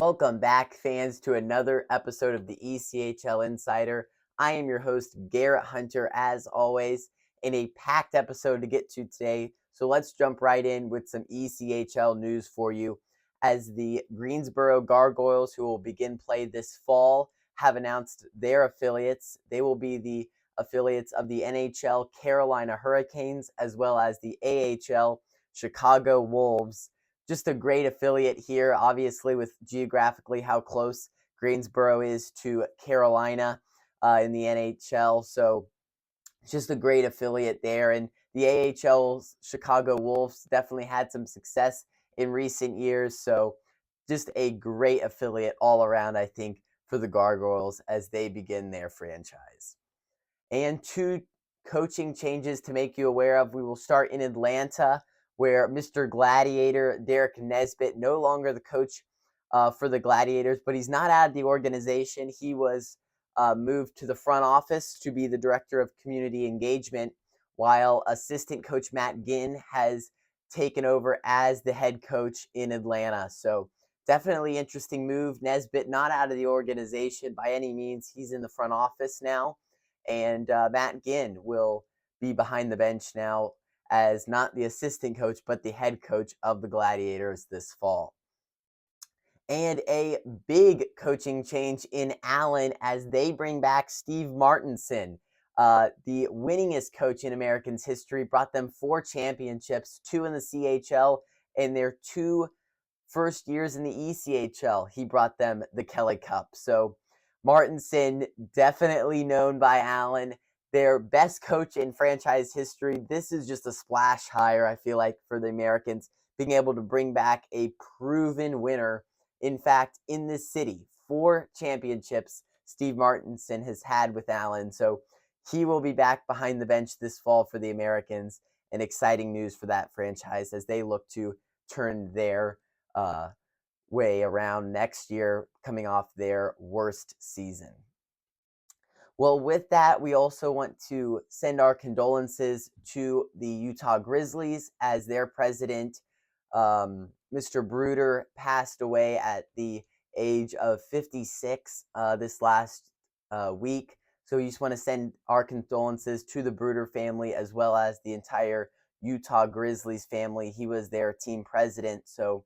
Welcome back, fans, to another episode of the ECHL Insider. I am your host, Garrett Hunter, as always, in a packed episode to get to today. So let's jump right in with some ECHL news for you. As the Greensboro Gargoyles, who will begin play this fall, have announced their affiliates. They will be the affiliates of the NHL Carolina Hurricanes, as well as the AHL Chicago Wolves. Just a great affiliate here, obviously, with geographically how close Greensboro is to Carolina in the NHL. So just a great affiliate there. And the AHL's Chicago Wolves definitely had some success in recent years. So just a great affiliate all around, I think, for the Gargoyles as they begin their franchise. And two coaching changes to make you aware of. We will start in Atlanta, where Mr. Gladiator, Derek Nesbitt, no longer the coach for the Gladiators, but he's not out of the organization. He was moved to the front office to be the director of community engagement, while assistant coach Matt Ginn has taken over as the head coach in Atlanta. So definitely interesting move. Nesbitt not out of the organization by any means. He's in the front office now. And Matt Ginn will be behind the bench now as not the assistant coach, but the head coach of the Gladiators this fall. And a big coaching change in Allen as they bring back Steve Martinson, the winningest coach in Americans history, brought them 4 championships, 2 in the CHL, and their 2 first years in the ECHL. He brought them the Kelly Cup. So Martinson, definitely known by Allen, their best coach in franchise history. This is just a splash hire, I feel like, for the Americans, being able to bring back a proven winner. In fact, in this city, 4 championships Steve Martinson has had with Allen. So he will be back behind the bench this fall for the Americans, and exciting news for that franchise as they look to turn their way around next year, coming off their worst season. Well, with that, we also want to send our condolences to the Utah Grizzlies as their president, Mr. Bruder, passed away at the age of 56 this last week. So we just want to send our condolences to the Bruder family as well as the entire Utah Grizzlies family. He was their team president, so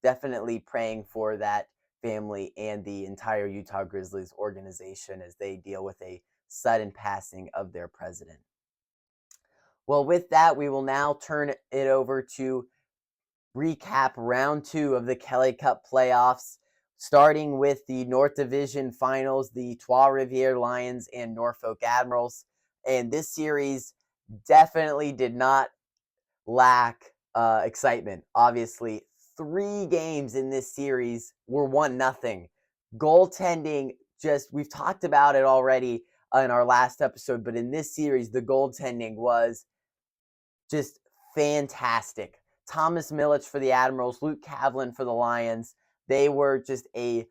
definitely praying for that family and the entire Utah Grizzlies organization as they deal with a sudden passing of their president. Well, with that, we will now turn it over to recap round 2 of the Kelly Cup playoffs, starting with the North Division finals, the Trois-Rivières Lions and Norfolk Admirals. And this series definitely did not lack excitement. Obviously, 3 games in this series were 1-0. Goaltending, we've talked about it already in our last episode, but in this series, the goaltending was just fantastic. Thomas Milic for the Admirals, Luke Kavlin for the Lions. They were just a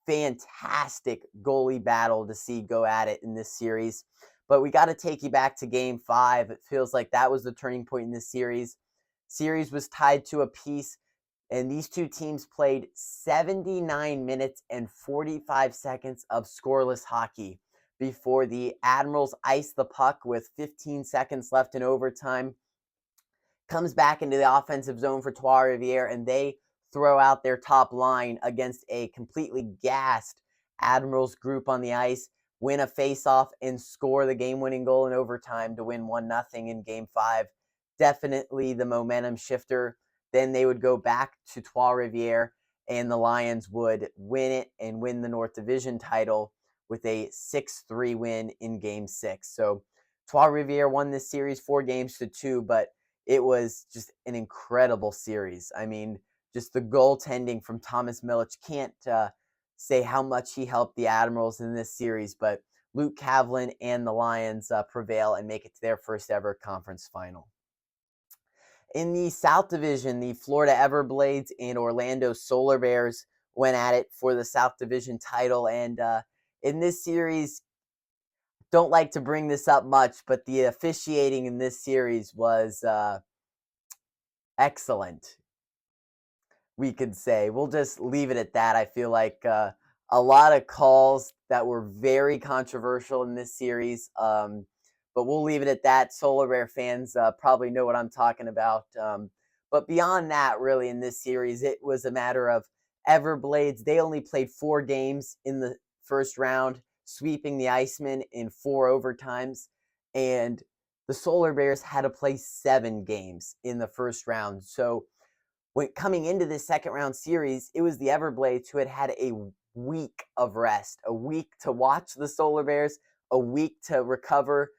fantastic goalie battle to see go at it in this series. But we got to take you back to Game 5. It feels like that was the turning point in this series. Series was tied to a piece, and these two teams played 79 minutes and 45 seconds of scoreless hockey before the Admirals iced the puck with 15 seconds left in overtime. Comes back into the offensive zone for Trois-Rivières, and they throw out their top line against a completely gassed Admirals group on the ice, win a face-off, and score the game-winning goal in overtime to win 1-0 in Game 5. Definitely the momentum shifter. Then they would go back to Trois-Rivières, and the Lions would win it and win the North Division title with a 6-3 win in Game 6. So Trois-Rivières won this series 4-2, but it was just an incredible series. I mean, just the goaltending from Thomas Milic. Can't say how much he helped the Admirals in this series, but Luke Kavlin and the Lions prevail and make it to their first ever conference final. In the South Division, the Florida Everblades and Orlando Solar Bears went at it for the South Division title. And in this series, don't like to bring this up much, but the officiating in this series was excellent. we could say. We'll just leave it at that. I feel like a lot of calls that were very controversial in this series, but we'll leave it at that. Solar Bear fans probably know what I'm talking about. But beyond that, really, in this series, it was a matter of Everblades. They only played 4 games in the first round, sweeping the Icemen in 4 overtimes. And the Solar Bears had to play 7 games in the first round. So when coming into this second round series, it was the Everblades who had a week of rest, a week to watch the Solar Bears, a week to recover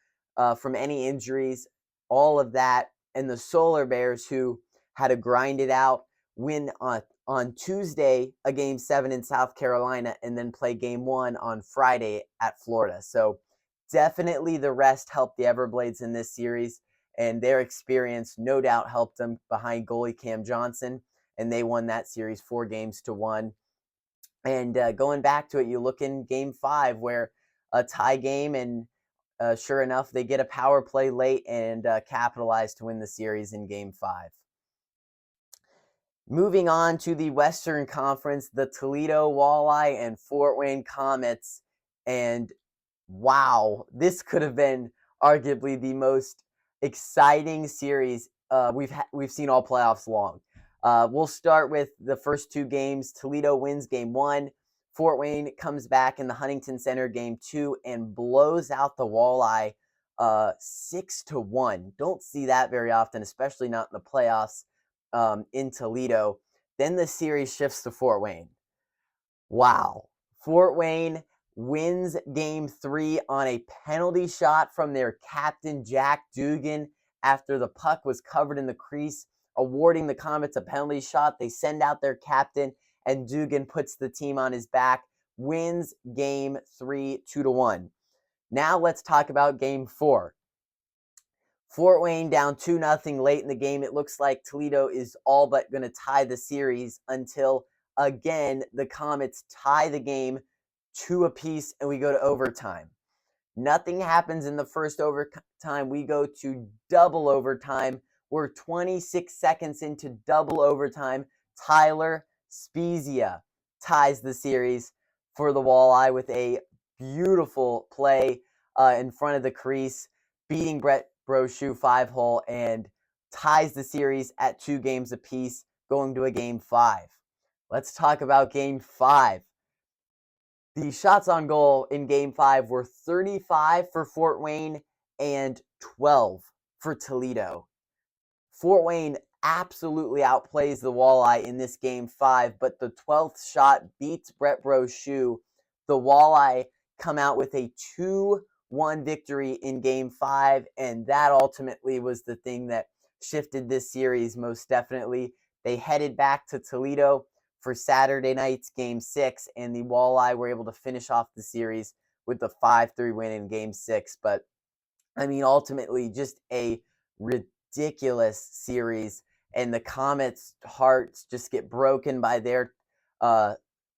from any injuries, all of that. And the Solar Bears, who had to grind it out, win on Tuesday a Game 7 in South Carolina, and then play Game 1 on Friday at Florida. So definitely the rest helped the Everblades in this series, and their experience no doubt helped them behind goalie Cam Johnson, and they won that series 4-1. And going back to it, you look in Game 5 where a tie game, and sure enough, they get a power play late and capitalize to win the series in Game 5. Moving on to the Western Conference, the Toledo Walleye and Fort Wayne Comets. And wow, this could have been arguably the most exciting series we've seen all playoffs long. We'll start with the first 2 games. Toledo wins Game 1. Fort Wayne comes back in the Huntington Center Game 2 and blows out the Walleye 6-1. Don't see that very often, especially not in the playoffs in Toledo. Then the series shifts to Fort Wayne. Wow. Fort Wayne wins Game 3 on a penalty shot from their captain, Jack Dugan, after the puck was covered in the crease, awarding the Comets a penalty shot. They send out their captain, and Dugan puts the team on his back, wins Game 3 2-1. Now let's talk about Game 4. Fort Wayne down 2-0 late in the game. It looks like Toledo is all but going to tie the series until, again, the Comets tie the game 2 apiece, and we go to overtime. Nothing happens in the first overtime. We go to double overtime. We're 26 seconds into double overtime. Tyler Spezia ties the series for the Walleye with a beautiful play in front of the crease, beating Brett Brochu 5-hole, and ties the series at 2 games apiece, going to a Game 5. Let's talk about Game 5. The shots on goal in Game 5 were 35 for Fort Wayne and 12 for Toledo. Fort Wayne absolutely outplays the Walleye in this Game 5, but the 12th shot beats Brett Brochu. The Walleye come out with a 2-1 victory in Game 5, and that ultimately was the thing that shifted this series most definitely. They headed back to Toledo for Saturday night's Game 6, and the Walleye were able to finish off the series with the 5-3 win in Game 6. But, I mean, ultimately, just a ridiculous series, and the Comets' hearts just get broken by their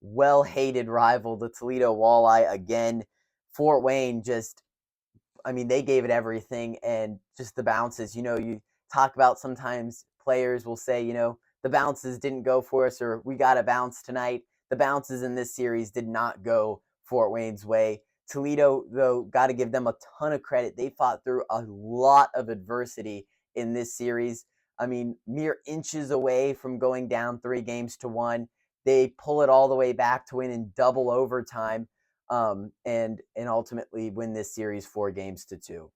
well-hated rival, the Toledo Walleye, again. Fort Wayne just, I mean, they gave it everything, and just the bounces. You talk about sometimes players will say, the bounces didn't go for us, or we got a bounce tonight. The bounces in this series did not go Fort Wayne's way. Toledo, though, got to give them a ton of credit. They fought through a lot of adversity in this series. I mean, mere inches away from going down 3-1. They pull it all the way back to win in double overtime, and ultimately win this series 4-2.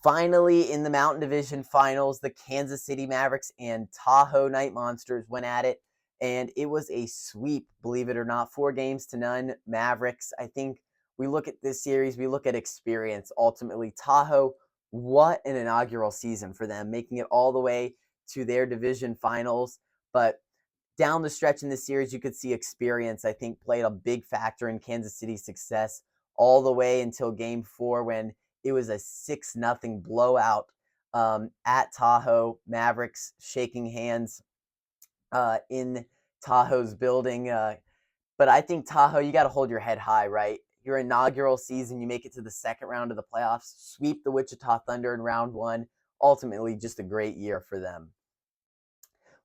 Finally, in the Mountain Division Finals, the Kansas City Mavericks and Tahoe Night Monsters went at it, and it was a sweep, believe it or not, 4-0 Mavericks. I think we look at this series, we look at experience. Ultimately, Tahoe, what an inaugural season for them, making it all the way to their division finals. But down the stretch in this series, you could see experience, I think, played a big factor in Kansas City's success all the way until Game 4, when it was a 6-0 blowout at Tahoe. Mavericks shaking hands in Tahoe's building. But I think Tahoe, you got to hold your head high, right? Your inaugural season, you make it to the second round of the playoffs, sweep the Wichita Thunder in round 1. Ultimately, just a great year for them.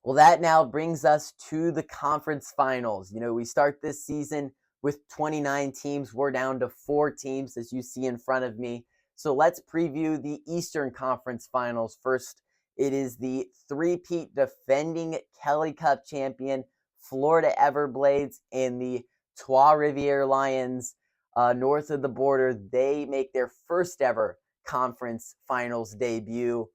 Well, that now brings us to the conference finals. We start this season with 29 teams. We're down to 4 teams, as you see in front of me. So let's preview the Eastern Conference Finals. First, it is the three-peat defending Kelly Cup champion, Florida Everblades, and the Trois-Rivières Lions north of the border. They make their first ever conference finals debut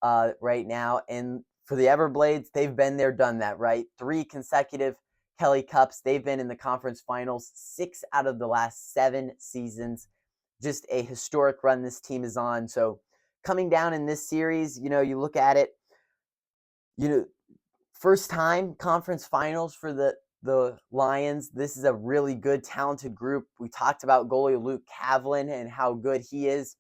right now. And for the Everblades, they've been there, done that, right? 3 consecutive Kelly Cups. They've been in the conference finals 6 out of the last 7 seasons. Just a historic run this team is on. So coming down in this series, you look at it, first time conference finals for the Lions. This is a really good, talented group. We talked about goalie Luke Kavlin and how good he is.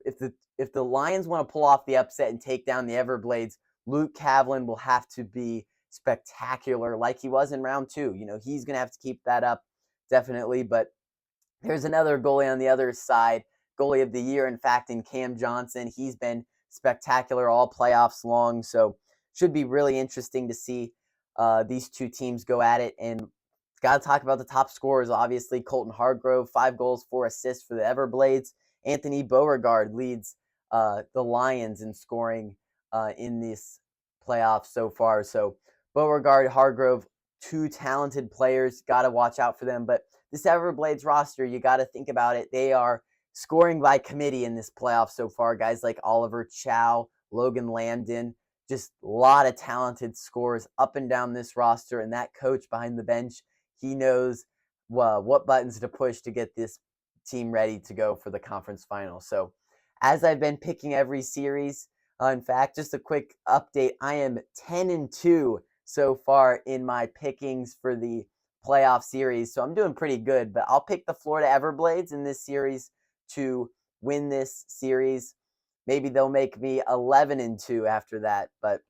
If the Lions want to pull off the upset and take down the Everblades, Luke Kavlin will have to be spectacular like he was in round 2. He's going to have to keep that up, definitely. But there's another goalie on the other side, goalie of the year, in fact, in Cam Johnson. He's been spectacular all playoffs long, so should be really interesting to see these two teams go at it. And got to talk about the top scorers, obviously. Colton Hargrove, 5 goals, 4 assists for the Everblades. Anthony Beauregard leads the Lions in scoring in this playoff so far. So Beauregard, Hargrove, 2 talented players. Got to watch out for them. But this Everblades roster, you got to think about it. They are scoring by committee in this playoff so far. Guys like Oliver Chow, Logan Lambden, just a lot of talented scorers up and down this roster. And that coach behind the bench, he knows what buttons to push to get this team ready to go for the conference final. So as I've been picking every series, in fact, just a quick update, I am 10-2 so far in my pickings for the playoff series. So I'm doing pretty good, but I'll pick the Florida Everblades in this series to win this series. Maybe they'll make me 11-2 after that, but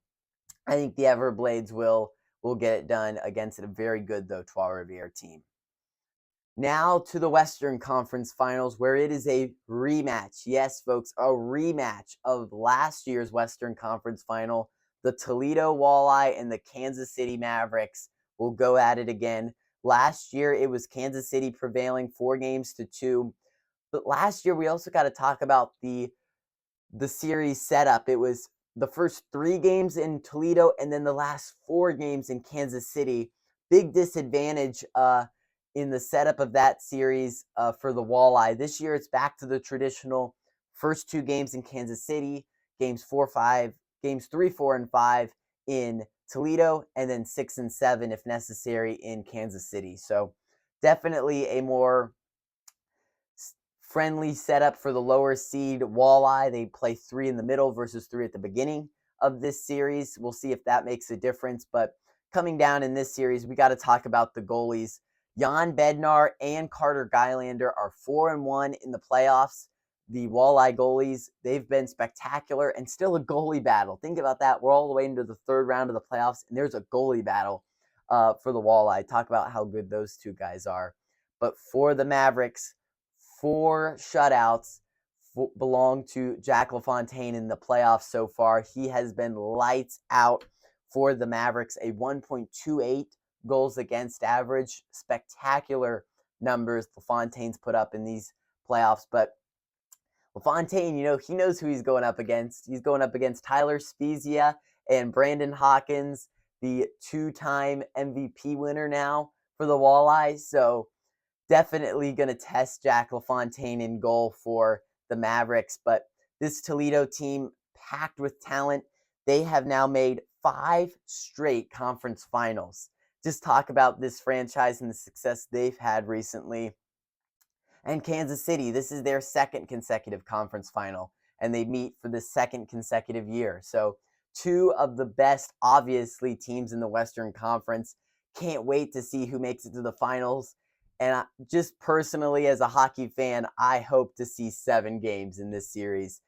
I think the Everblades will get it done against a very good, though, Trois-Rivières team. Now to the Western Conference Finals, where it is a rematch. Yes, folks, a rematch of last year's Western Conference Final. The Toledo Walleye and the Kansas City Mavericks will go at it again. Last year, it was Kansas City prevailing 4-2. But last year, we also got to talk about the series setup. It was the first 3 games in Toledo and then the last 4 games in Kansas City. Big disadvantage in the setup of that series for the Walleye. This year, it's back to the traditional first 2 games in Kansas City, games 3, 4, and 5 in Toledo, and then 6 and 7, if necessary, in Kansas City. So definitely a more friendly setup for the lower seed Walleye. They play 3 in the middle versus 3 at the beginning of this series. We'll see if that makes a difference. But coming down in this series, we got to talk about the goalies. Jan Bednar and Carter Geilander are 4-1 in the playoffs. The Walleye goalies, they've been spectacular, and still a goalie battle. Think about that. We're all the way into the 3rd round of the playoffs, and there's a goalie battle for the Walleye. Talk about how good those 2 guys are. But for the Mavericks, 4 shutouts belong to Jack LaFontaine in the playoffs so far. He has been lights out for the Mavericks, a 1.28 goals against average. Spectacular numbers LaFontaine's put up in these playoffs. But LaFontaine, he knows who he's going up against. He's going up against Tyler Spezia and Brandon Hawkins, the 2-time MVP winner now for the Walleye. So definitely going to test Jack LaFontaine in goal for the Mavericks. But this Toledo team, packed with talent, they have now made 5 straight conference finals. Just talk about this franchise and the success they've had recently. And Kansas City, this is their 2nd consecutive conference final, and they meet for the 2nd consecutive year. So 2 of the best, obviously, teams in the Western Conference. Can't wait to see who makes it to the finals. And just personally, as a hockey fan, I hope to see 7 games in this series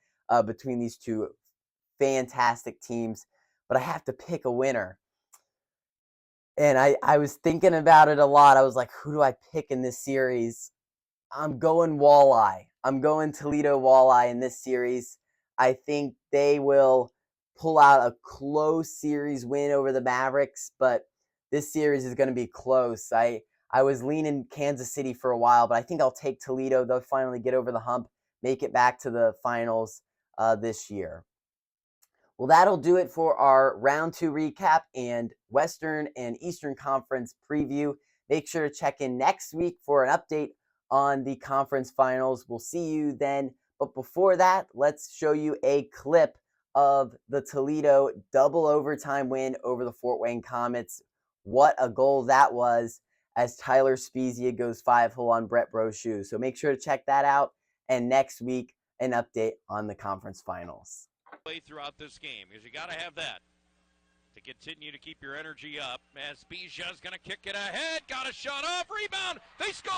between these 2 fantastic teams. But I have to pick a winner. And I was thinking about it a lot. I was like, who do I pick in this series? I'm going Walleye. I'm going Toledo Walleye in this series. I think they will pull out a close series win over the Mavericks, but this series is going to be close. I was leaning Kansas City for a while, but I think I'll take Toledo. They'll finally get over the hump, make it back to the finals this year. Well, that'll do it for our round 2 recap and Western and Eastern Conference preview. Make sure to check in next week for an update on the conference finals. We'll see you then. But before that, let's show you a clip of the Toledo double overtime win over the Fort Wayne Comets. What a goal that was, as Tyler Spezia goes 5-hole on Brett Brochu. So make sure to check that out. And next week, an update on the conference finals. Throughout this game, because you got to have that to continue to keep your energy up. As Spezia's going to kick it ahead, got a shot off, rebound, they score!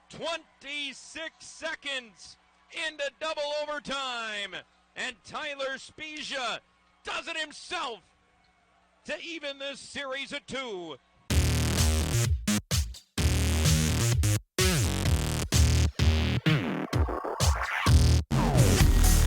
26 seconds into double overtime, and Tyler Spezia does it himself to even this series at 2.